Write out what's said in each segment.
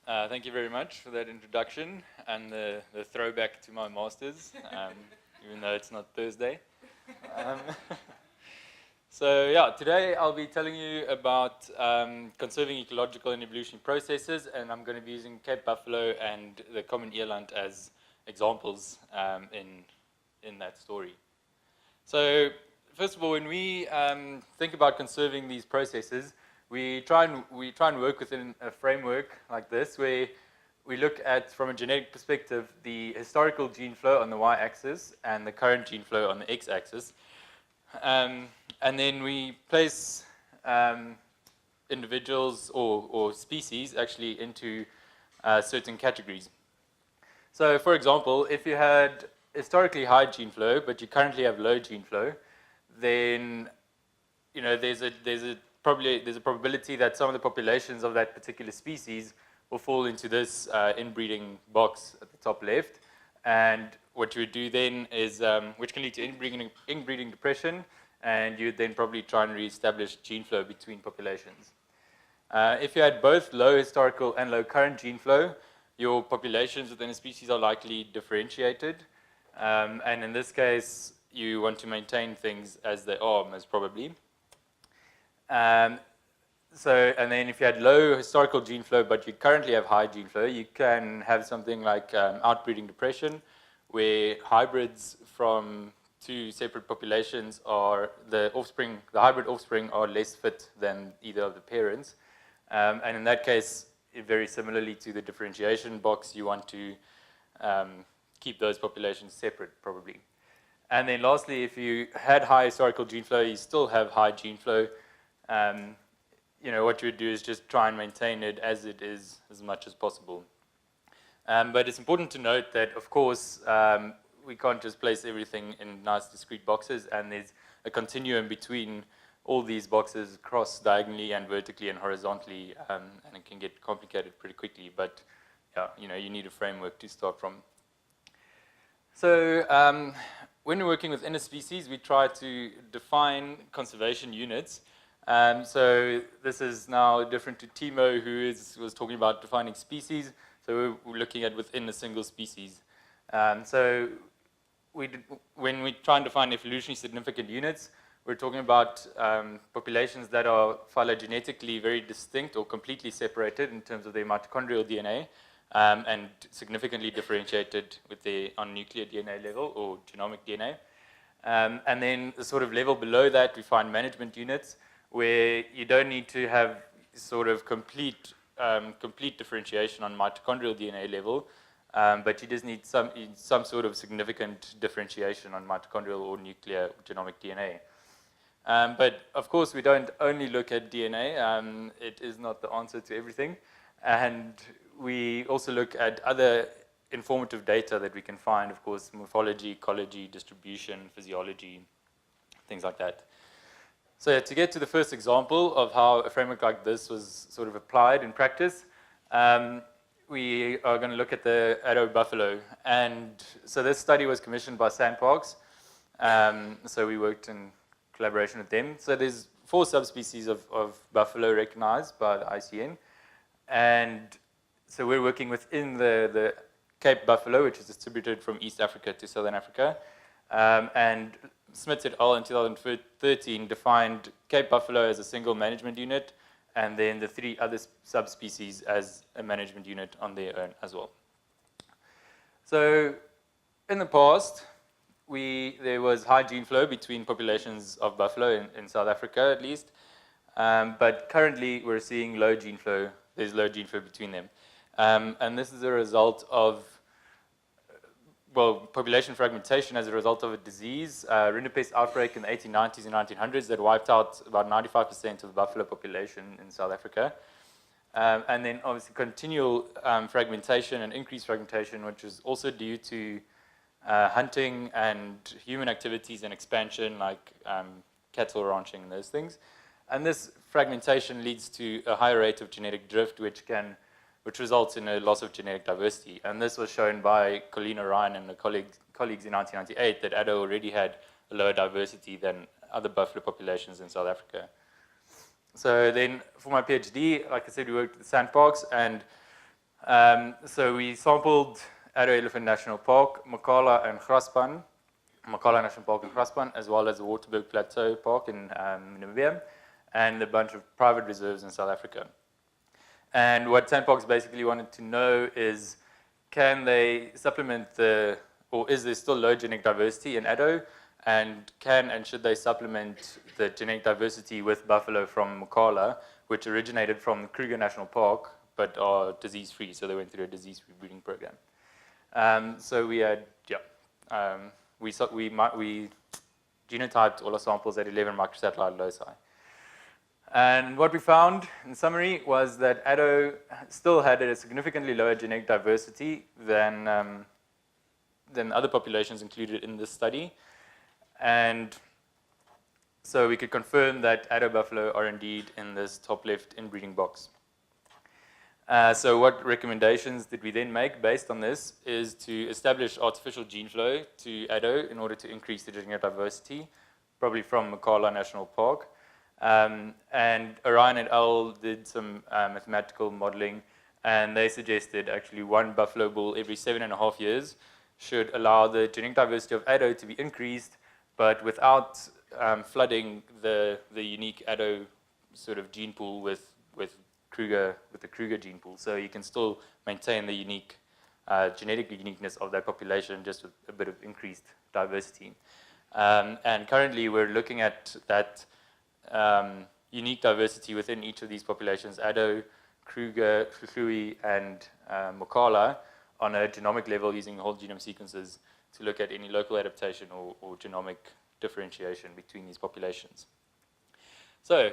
Thank you very much for that introduction and the throwback to my master's, even though it's not Thursday. Um, so yeah, today I'll be telling you about conserving ecological and evolutionary processes, and I'm going to be using Cape buffalo and the common eland as examples in that story. So first of all, when we think about conserving these processes, we try and work within a framework like this, where we look at, from a genetic perspective, the historical gene flow on the y-axis and the current gene flow on the x-axis, and then we place individuals or species actually into certain categories. So, for example, if you had historically high gene flow, but you currently have low gene flow, then there's a probability that some of the populations of that particular species will fall into this inbreeding box at the top left. And what you would do then is, which can lead to inbreeding depression, and you would then probably try and reestablish gene flow between populations. If you had both low historical and low current gene flow, your populations within a species are likely differentiated. And in this case, you want to maintain things as they are, most probably. And then if you had low historical gene flow, but you currently have high gene flow, you can have something like outbreeding depression, where hybrids from two separate populations are the hybrid offspring are less fit than either of the parents. And in that case, very similarly to the differentiation box, you want to keep those populations separate, probably. And then lastly, if you had high historical gene flow, you still have high gene flow. What you would do is just try and maintain it as it is as much as possible. But it's important to note that, of course, we can't just place everything in nice discrete boxes, and there's a continuum between all these boxes, cross diagonally and vertically and horizontally, and it can get complicated pretty quickly. But yeah, you need a framework to start from. So when we're working within a species, we try to define conservation units. So this is now different to Timo, who was talking about defining species. So we're looking at within a single species. So when we try and define evolutionary significant units, we're talking about populations that are phylogenetically very distinct or completely separated in terms of their mitochondrial DNA, and significantly differentiated on nuclear DNA level or genomic DNA. And then the sort of level below that, we find management units, where you don't need to have sort of complete differentiation on mitochondrial DNA level, but you just need some sort of significant differentiation on mitochondrial or nuclear genomic DNA. But of course, we don't only look at DNA. It is not the answer to everything. And we also look at other informative data that we can find, of course, morphology, ecology, distribution, physiology, things like that. So to get to the first example of how a framework like this was sort of applied in practice, we are going to look at the Addo buffalo. And so this study was commissioned by Sandparks. So we worked in collaboration with them. So there's 4 subspecies of buffalo recognized by the ICN. And so we're working within the Cape buffalo, which is distributed from East Africa to Southern Africa. And Smith et al. In 2013 defined Cape buffalo as a single management unit, and then the 3 other subspecies as a management unit on their own as well. So in the past, there was high gene flow between populations of buffalo in South Africa, at least. But currently, we're seeing low gene flow. There's low gene flow between them. And this is a result of population fragmentation as a result of a disease, rinderpest outbreak in the 1890s and 1900s that wiped out about 95% of the buffalo population in South Africa. And then obviously continual fragmentation and increased fragmentation, which is also due to hunting and human activities and expansion, like cattle ranching and those things. And this fragmentation leads to a higher rate of genetic drift, which results in a loss of genetic diversity. And this was shown by Colleen Ryan and the colleagues in 1998, that Addo already had a lower diversity than other buffalo populations in South Africa. So then for my PhD, like I said, we worked with Sandparks, and So we sampled Addo Elephant National Park, Makala and Graspan, Makala National Park and Graspan, as well as the Waterberg Plateau Park in Namibia, and a bunch of private reserves in South Africa. And what Sandparks basically wanted to know is, can they supplement or is there still low genetic diversity in Addo? And can and should they supplement the genetic diversity with buffalo from Makala, which originated from Kruger National Park, but are disease-free, so they went through a disease-free breeding program. So we had, we genotyped all our samples at 11 microsatellite loci. And what we found, in summary, was that Addo still had a significantly lower genetic diversity than other populations included in this study. And so we could confirm that Addo buffalo are indeed in this top left inbreeding box. So what recommendations did we then make based on this is to establish artificial gene flow to Addo in order to increase the genetic diversity, probably from Makala National Park. And Orion et al. Did some mathematical modeling, and they suggested actually one buffalo bull every 7.5 years should allow the genetic diversity of Addo to be increased, but without flooding the unique Addo sort of gene pool with the Kruger gene pool. So you can still maintain the unique genetic uniqueness of that population just with a bit of increased diversity. And currently we're looking at that unique diversity within each of these populations, Addo, Kruger, Chuchui, and Makala, on a genomic level using whole genome sequences to look at any local adaptation or genomic differentiation between these populations. So,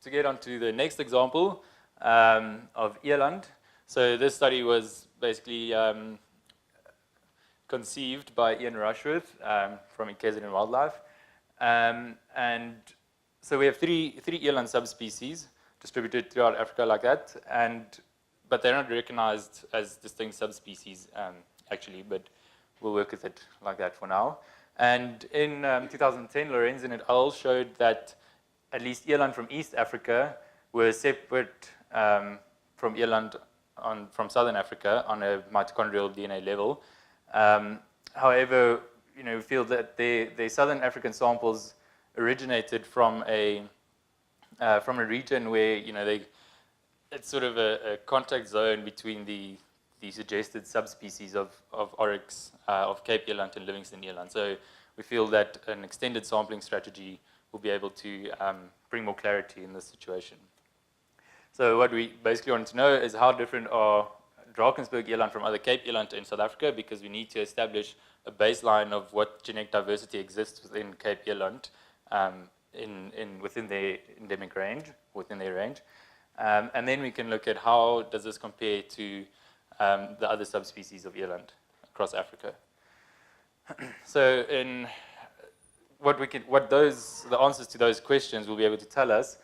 to get on to the next example of Eland. So this study was basically conceived by Ian Rushworth from Endangered Wildlife. And so we have three eland subspecies distributed throughout Africa like that, but they're not recognized as distinct subspecies actually, but we'll work with it like that for now. And in 2010, Lorenzen et al. Showed that at least eland from East Africa were separate from eland from Southern Africa on a mitochondrial DNA level. However, we feel that the Southern African samples originated from a region where it's sort of a contact zone between the suggested subspecies of oryx, of Cape eland and Livingston eland. So we feel that an extended sampling strategy will be able to bring more clarity in this situation. So what we basically want to know is how different are Drakensberg eland from other Cape eland in South Africa, because we need to establish a baseline of what genetic diversity exists within Cape eland within their endemic range, within their range. And then we can look at how does this compare to the other subspecies of eland across Africa. So the answers to those questions will be able to tell us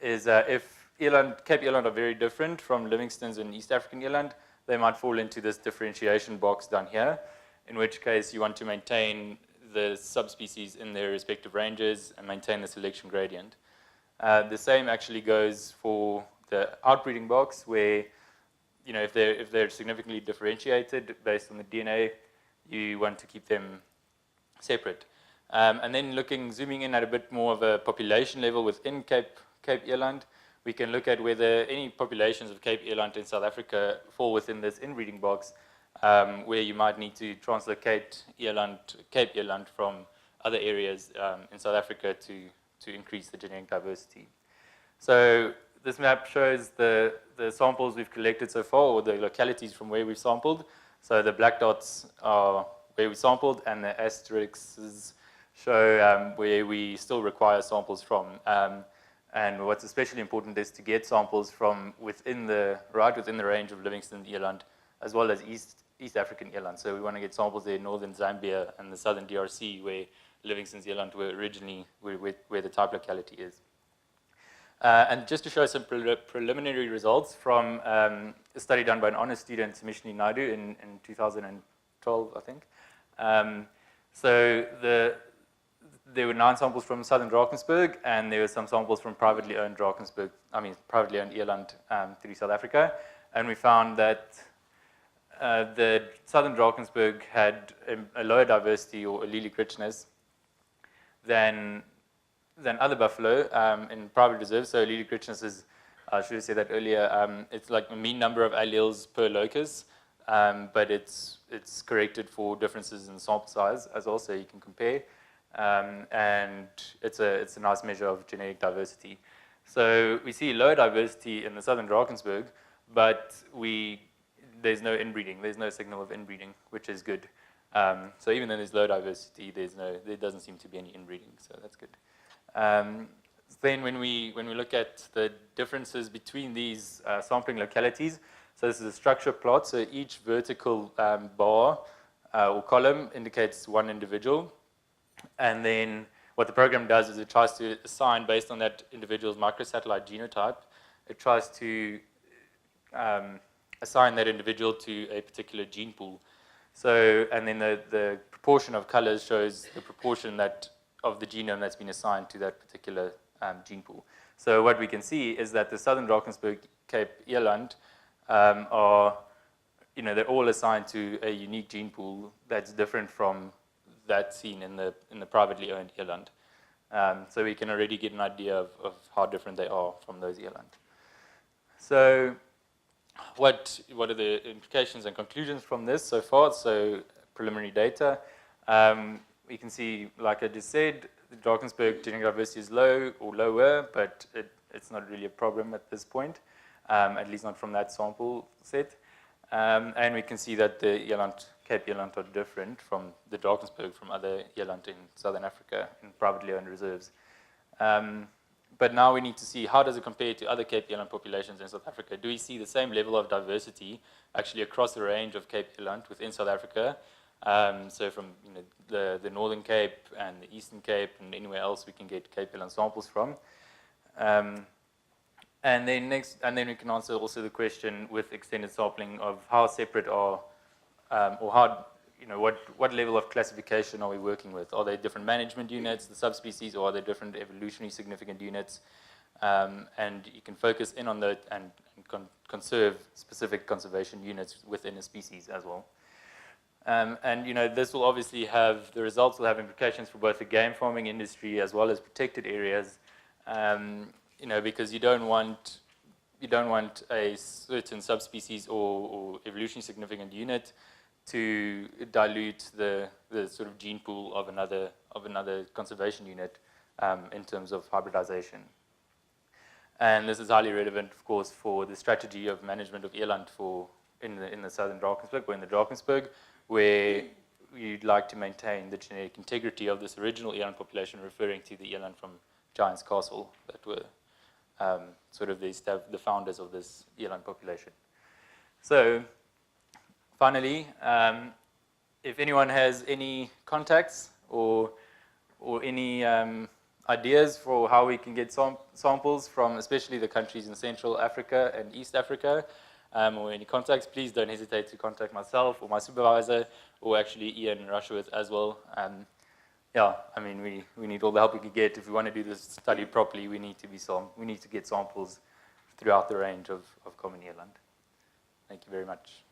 is if Cape eland are very different from Livingstons and East African eland, they might fall into this differentiation box down here, in which case you want to maintain the subspecies in their respective ranges and maintain the selection gradient. The same actually goes for the outbreeding box, where if they're significantly differentiated based on the DNA, you want to keep them separate. And then zooming in at a bit more of a population level within Cape eland, we can look at whether any populations of Cape eland in South Africa fall within this inbreeding box, where you might need to translocate Cape eland from other areas in South Africa to increase the genetic diversity. So this map shows the samples we've collected so far, or the localities from where we've sampled. So the black dots are where we sampled, and the asterisks show where we still require samples from. And what's especially important is to get samples from within the range of Livingston eland, as well as East African eland. So we want to get samples there in northern Zambia and the southern DRC, where Livingston's eland were originally, where the type locality is. And just to show some preliminary results from a study done by an honors student, Mishni Naidu, in 2012, I think. So there were 9 samples from southern Drakensberg, and there were some samples from privately owned eland through South Africa. And we found that the southern Drakensberg had a lower diversity or allelic richness than other buffalo in private reserves. So allelic richness is, I should have said that earlier, it's like a mean number of alleles per locus, but it's corrected for differences in sample size as well, so you can compare. And it's a nice measure of genetic diversity. So we see lower diversity in the southern Drakensberg, but there's no inbreeding. There's no signal of inbreeding, which is good. So even though there's low diversity, there doesn't seem to be any inbreeding, so that's good. Then when we look at the differences between these sampling localities, so this is a structure plot, so each vertical bar or column indicates one individual, and then what the program does is it tries to assign, based on that individual's microsatellite genotype, it tries to assign that individual to a particular gene pool. So, and then the proportion of colors shows the proportion of the genome that's been assigned to that particular gene pool. So what we can see is that the southern Drakensberg Cape Eland they're all assigned to a unique gene pool that's different from that seen in the privately owned eland. So we can already get an idea of how different they are from those eland. So what are the implications and conclusions from this so far? So preliminary data. We can see, like I just said, the Drakensberg genetic diversity is low or lower, but it's not really a problem at this point, at least not from that sample set. And we can see that the eland, Cape eland, are different from the Drakensberg from other eland in southern Africa in privately owned reserves. But now we need to see, how does it compare to other Cape eland populations in South Africa? Do we see the same level of diversity actually across the range of Cape eland within South Africa? So from the Northern Cape and the Eastern Cape and anywhere else we can get Cape eland samples from. And then we can answer also the question with extended sampling of how separate are, or how, what level of classification are we working with? Are they different management units, the subspecies, or are they different evolutionary significant units? And you can focus in on that and conserve specific conservation units within a species as well. This will obviously the results will have implications for both the game farming industry as well as protected areas. Because you don't want a certain subspecies or evolutionary significant unit to dilute the sort of gene pool of another conservation unit in terms of hybridization. And this is highly relevant, of course, for the strategy of management of eland in the southern Drakensberg, or in the Drakensberg, where you'd like to maintain the genetic integrity of this original eland population, referring to the eland from Giant's Castle that were sort of the founders of this eland population. So, finally, if anyone has any contacts or any ideas for how we can get samples from especially the countries in Central Africa and East Africa, or any contacts, please don't hesitate to contact myself or my supervisor, or actually Ian Rushworth as well. We need all the help we can get. If we want to do this study properly, we need to get samples throughout the range of common eland. Thank you very much.